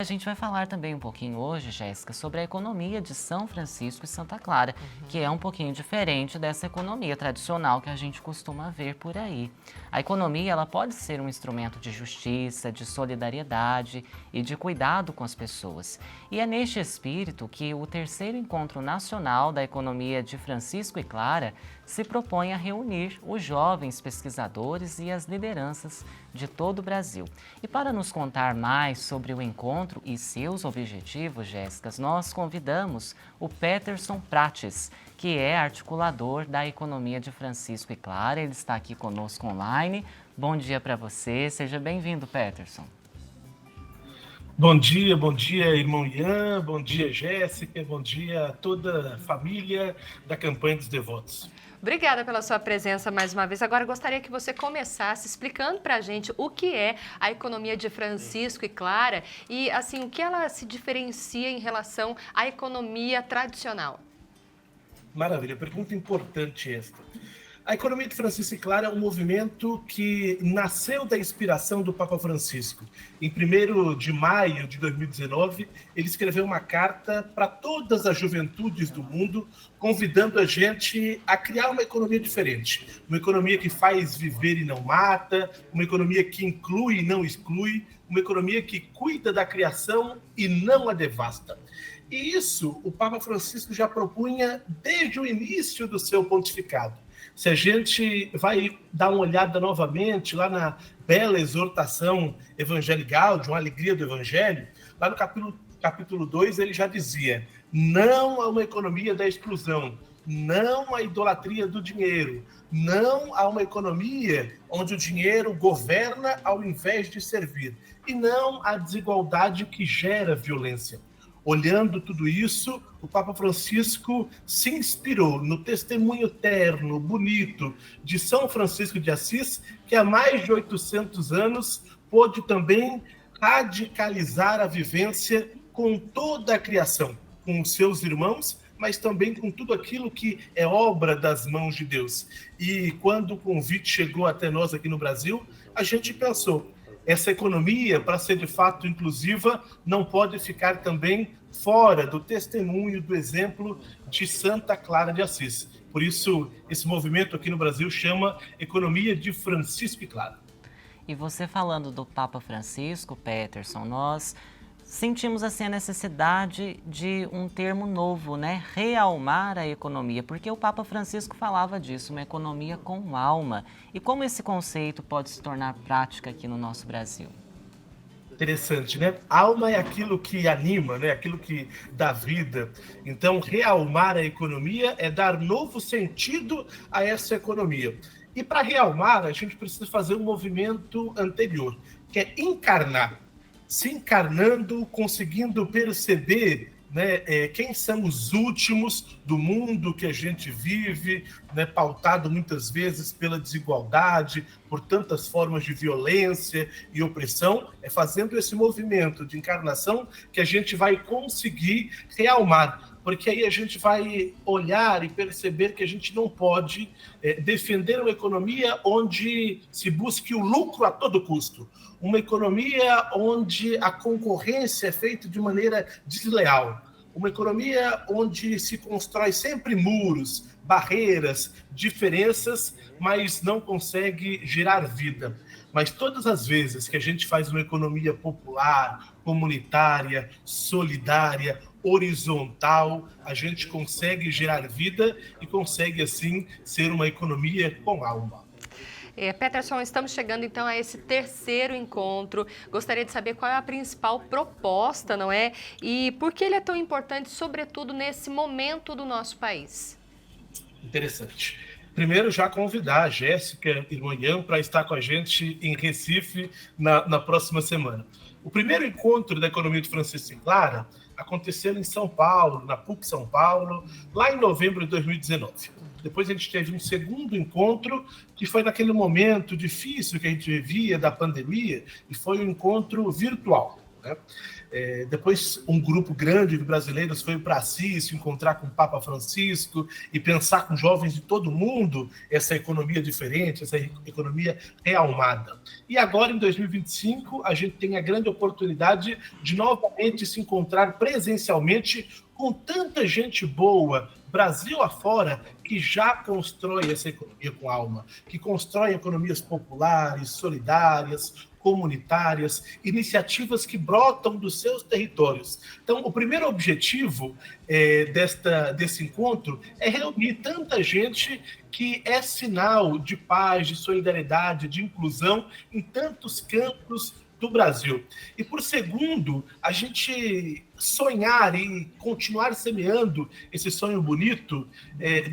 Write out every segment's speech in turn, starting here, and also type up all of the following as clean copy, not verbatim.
A gente vai falar também um pouquinho hoje, Jéssica, sobre a economia de São Francisco e Santa Clara, que é um pouquinho diferente dessa economia tradicional que a gente costuma ver por aí. A economia, ela pode ser um instrumento de justiça, de solidariedade e de cuidado com as pessoas. E é neste espírito que o terceiro encontro nacional da economia de Francisco e Clara se propõe a reunir os jovens pesquisadores e as lideranças de todo o Brasil. E para nos contar mais sobre o encontro e seus objetivos, Jéssica, nós convidamos o Peterson Prates, que é articulador da economia de Francisco e Clara. Ele está aqui conosco online. Bom dia para você, seja bem-vindo, Peterson. Bom dia, irmão Ian, bom dia, Jéssica, bom dia a toda a família da Campanha dos Devotos. Obrigada pela sua presença mais uma vez. Agora, gostaria que você começasse explicando para a gente o que é a economia de Francisco e Clara e, assim, o que ela se diferencia em relação à economia tradicional. Maravilha, pergunta importante esta. A economia de Francisco e Clara é um movimento que nasceu da inspiração do Papa Francisco. Em 1º de maio de 2019, ele escreveu uma carta para todas as juventudes do mundo, convidando a gente a criar uma economia diferente. Uma economia que faz viver e não mata, uma economia que inclui e não exclui, uma economia que cuida da criação e não a devasta. E isso o Papa Francisco já propunha desde o início do seu pontificado. Se a gente vai dar uma olhada novamente lá na bela exortação Evangelii Gaudium, a alegria do Evangelho, lá no capítulo 2 ele já dizia: não a uma economia da exclusão, não à idolatria do dinheiro, não a uma economia onde o dinheiro governa ao invés de servir, e não à desigualdade que gera violência. Olhando tudo isso, o Papa Francisco se inspirou no testemunho terno, bonito, de São Francisco de Assis, que há mais de 800 anos pôde também radicalizar a vivência com toda a criação, com os seus irmãos, mas também com tudo aquilo que é obra das mãos de Deus. E quando o convite chegou até nós aqui no Brasil, a gente pensou: essa economia, para ser de fato inclusiva, não pode ficar também fora do testemunho, do exemplo de Santa Clara de Assis. Por isso, esse movimento aqui no Brasil chama Economia de Francisco e Clara. E você falando do Papa Francisco, Peterson, nós sentimos assim a necessidade de um termo novo, né? Realmar a economia, porque o Papa Francisco falava disso, uma economia com alma. E como esse conceito pode se tornar prática aqui no nosso Brasil? Interessante, né? Alma é aquilo que anima, né? Aquilo que dá vida. Então, realmar a economia é dar novo sentido a essa economia. E para realmar, a gente precisa fazer um movimento anterior, que é encarnar. Se encarnando, conseguindo perceber, né, quem são os últimos do mundo que a gente vive, né, pautado muitas vezes pela desigualdade, por tantas formas de violência e opressão. É fazendo esse movimento de encarnação que a gente vai conseguir realmar, porque aí a gente vai olhar e perceber que a gente não pode defender uma economia onde se busque o lucro a todo custo, uma economia onde a concorrência é feita de maneira desleal, uma economia onde se constrói sempre muros, barreiras, diferenças, mas não consegue gerar vida. Mas todas as vezes que a gente faz uma economia popular, comunitária, solidária, horizontal, a gente consegue gerar vida e consegue, assim, ser uma economia com alma. Peterson, estamos chegando então a esse terceiro encontro. Gostaria de saber qual é a principal proposta, não é? E por que ele é tão importante, sobretudo nesse momento do nosso país? Interessante. Primeiro, já convidar a Jéssica e o Ian para estar com a gente em Recife na próxima semana. O primeiro encontro da economia de Francisco e Clara aconteceu em São Paulo, na PUC São Paulo, lá em novembro de 2019. Depois a gente teve um segundo encontro, que foi naquele momento difícil que a gente vivia da pandemia, e foi um encontro virtual, né? Depois, um grupo grande de brasileiros foi para Assis se encontrar com o Papa Francisco e pensar com jovens de todo mundo essa economia diferente, essa economia realmada. E agora, em 2025, a gente tem a grande oportunidade de novamente se encontrar presencialmente com tanta gente boa, Brasil afora, que já constrói essa economia com alma, que constrói economias populares, solidárias, comunitárias, iniciativas que brotam dos seus territórios. Então, o primeiro objetivo desse encontro é reunir tanta gente que é sinal de paz, de solidariedade, de inclusão em tantos campos do Brasil. E por segundo, a gente sonhar e continuar semeando esse sonho bonito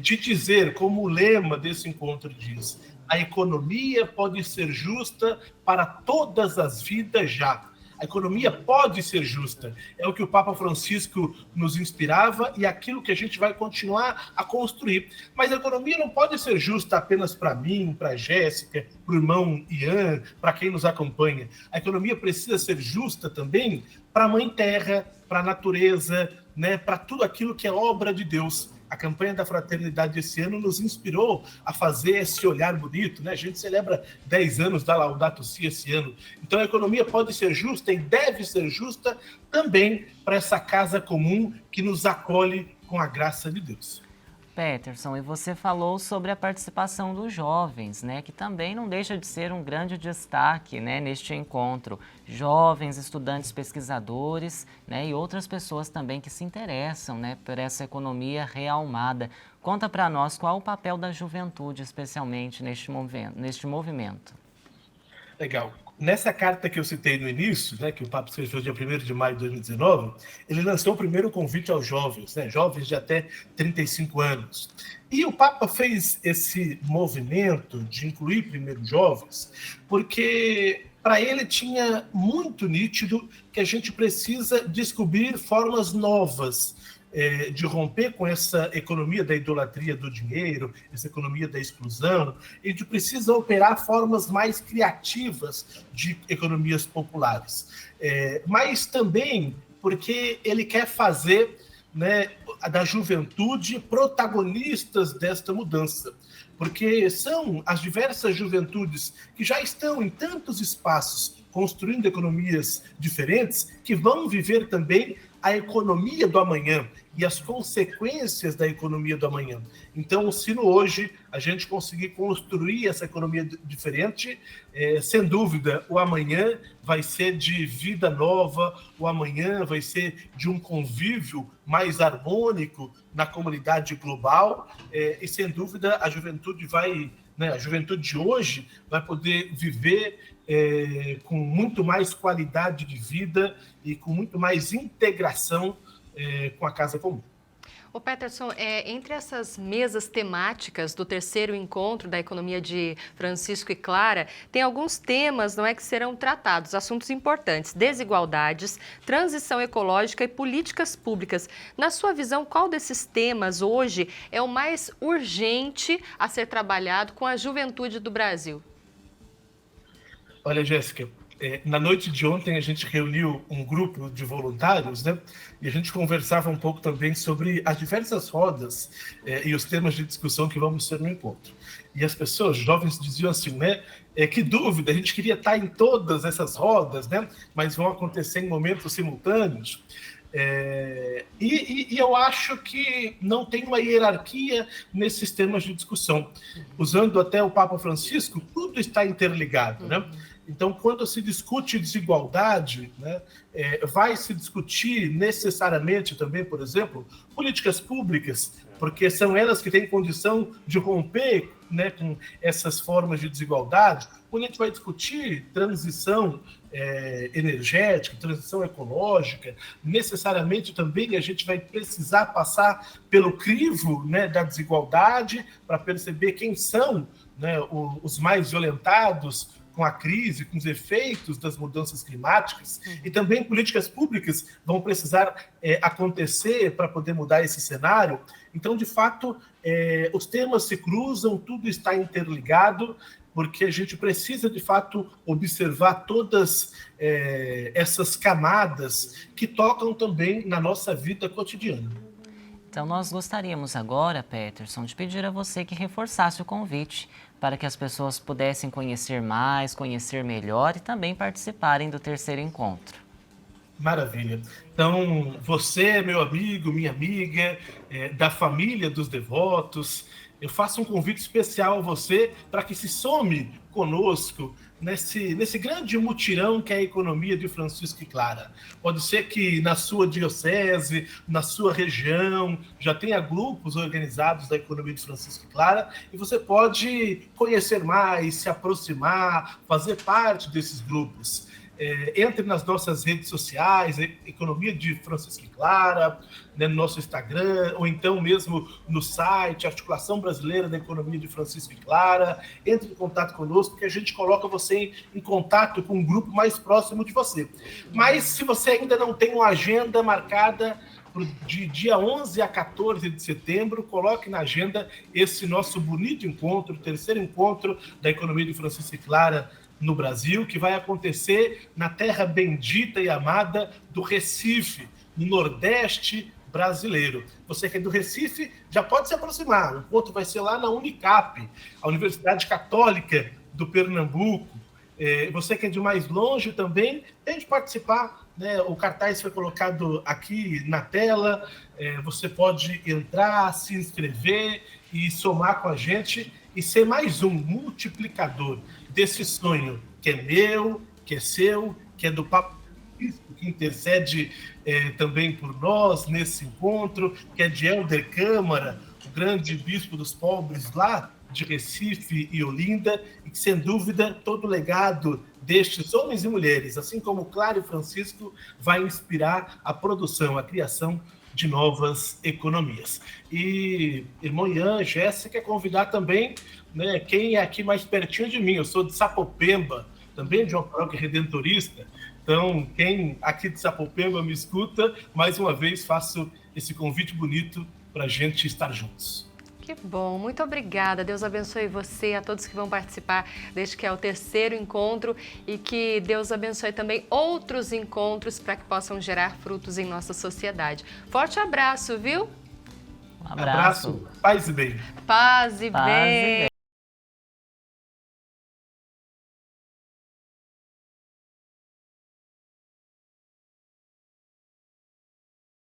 de dizer, como o lema desse encontro diz, a economia pode ser justa para todas as vidas já. A economia pode ser justa. É o que o Papa Francisco nos inspirava e aquilo que a gente vai continuar a construir. Mas a economia não pode ser justa apenas para mim, para a Jéssica, para o irmão Ian, para quem nos acompanha. A economia precisa ser justa também para a Mãe Terra, para a natureza, né, para tudo aquilo que é obra de Deus. A campanha da fraternidade esse ano nos inspirou a fazer esse olhar bonito, né? A gente celebra 10 anos da Laudato Si esse ano. Então a economia pode ser justa e deve ser justa também para essa casa comum que nos acolhe com a graça de Deus. Peterson, e você falou sobre a participação dos jovens, né, que também não deixa de ser um grande destaque, né, neste encontro. Jovens, estudantes, pesquisadores, né, e outras pessoas também que se interessam, né, por essa economia realmada. Conta para nós qual o papel da juventude, especialmente neste movimento. Legal. Nessa carta que eu citei no início, né, que o Papa escreveu dia 1º de maio de 2019, ele lançou o primeiro convite aos jovens, né, jovens de até 35 anos. E o Papa fez esse movimento de incluir primeiro jovens, porque para ele tinha muito nítido que a gente precisa descobrir formas novas de romper com essa economia da idolatria do dinheiro, essa economia da exclusão, e de precisa operar formas mais criativas de economias populares. Mas também porque ele quer fazer, né, da juventude protagonistas desta mudança, porque são as diversas juventudes que já estão em tantos espaços construindo economias diferentes que vão viver também a economia do amanhã e as consequências da economia do amanhã. Então, se hoje a gente conseguir construir essa economia diferente, sem dúvida, o amanhã vai ser de vida nova, o amanhã vai ser de um convívio mais harmônico na comunidade global, e sem dúvida a juventude vai, né, a juventude de hoje vai poder viver com muito mais qualidade de vida e com muito mais integração com a casa comum. Ô Peterson, entre essas mesas temáticas do terceiro encontro da economia de Francisco e Clara, tem alguns temas, não é, que serão tratados, assuntos importantes, desigualdades, transição ecológica e políticas públicas. Na sua visão, qual desses temas hoje é o mais urgente a ser trabalhado com a juventude do Brasil? Olha, Jéssica, na noite de ontem a gente reuniu um grupo de voluntários, né? E a gente conversava um pouco também sobre as diversas rodas e os temas de discussão que vamos ter no encontro. E as pessoas, jovens, diziam assim, né? Que dúvida, a gente queria estar em todas essas rodas, né? Mas vão acontecer em momentos simultâneos. E eu acho que não tem uma hierarquia nesses temas de discussão. Usando até o Papa Francisco, tudo está interligado, né? Então, quando se discute desigualdade, né, vai se discutir necessariamente também, por exemplo, políticas públicas, porque são elas que têm condição de romper, né, com essas formas de desigualdade. Quando a gente vai discutir transição energética, transição ecológica, necessariamente também a gente vai precisar passar pelo crivo, né, da desigualdade para perceber quem são, né, os mais violentados com a crise, com os efeitos das mudanças climáticas, e também políticas públicas vão precisar acontecer para poder mudar esse cenário. Então, de fato, os temas se cruzam, tudo está interligado, porque a gente precisa, de fato, observar todas essas camadas que tocam também na nossa vida cotidiana. Então, nós gostaríamos agora, Peterson, de pedir a você que reforçasse o convite para que as pessoas pudessem conhecer mais, conhecer melhor e também participarem do terceiro encontro. Maravilha. Então, você, meu amigo, minha amiga, da família dos devotos, eu faço um convite especial a você para que se some conosco nesse grande mutirão que é a economia de Francisco e Clara. Pode ser que na sua diocese, na sua região, já tenha grupos organizados da economia de Francisco e Clara, e você pode conhecer mais, se aproximar, fazer parte desses grupos. Entre nas nossas redes sociais, Economia de Francisco e Clara, no nosso Instagram, ou então mesmo no site, Articulação Brasileira da Economia de Francisco e Clara. Entre em contato conosco, que a gente coloca você em contato com um grupo mais próximo de você. Mas se você ainda não tem uma agenda marcada de dia 11 a 14 de setembro, coloque na agenda esse nosso bonito encontro, o terceiro encontro da Economia de Francisco e Clara no Brasil, que vai acontecer na terra bendita e amada do Recife, no Nordeste brasileiro. Você que é do Recife já pode se aproximar. O encontro vai ser lá na Unicap, a Universidade Católica do Pernambuco. Você que é de mais longe também, tente participar, né? O cartaz foi colocado aqui na tela. Você pode entrar, se inscrever e somar com a gente e ser mais um multiplicador desse sonho que é meu, que é seu, que é do Papa Francisco, que intercede também por nós nesse encontro, que é de Helder Câmara, o grande bispo dos pobres lá de Recife e Olinda, e que, sem dúvida, todo o legado destes homens e mulheres, assim como Clara e Francisco, vai inspirar a produção, a criação de novas economias. E, irmão Ian, Jéssica, quer convidar também, né, quem é aqui mais pertinho de mim. Eu sou de Sapopemba, também de uma paróquia redentorista. Então, quem aqui de Sapopemba me escuta, mais uma vez faço esse convite bonito para a gente estar juntos. Que bom, muito obrigada. Deus abençoe você, a todos que vão participar deste que é o terceiro encontro, e que Deus abençoe também outros encontros para que possam gerar frutos em nossa sociedade. Forte abraço, viu? Um abraço. Paz e bem. Paz e bem.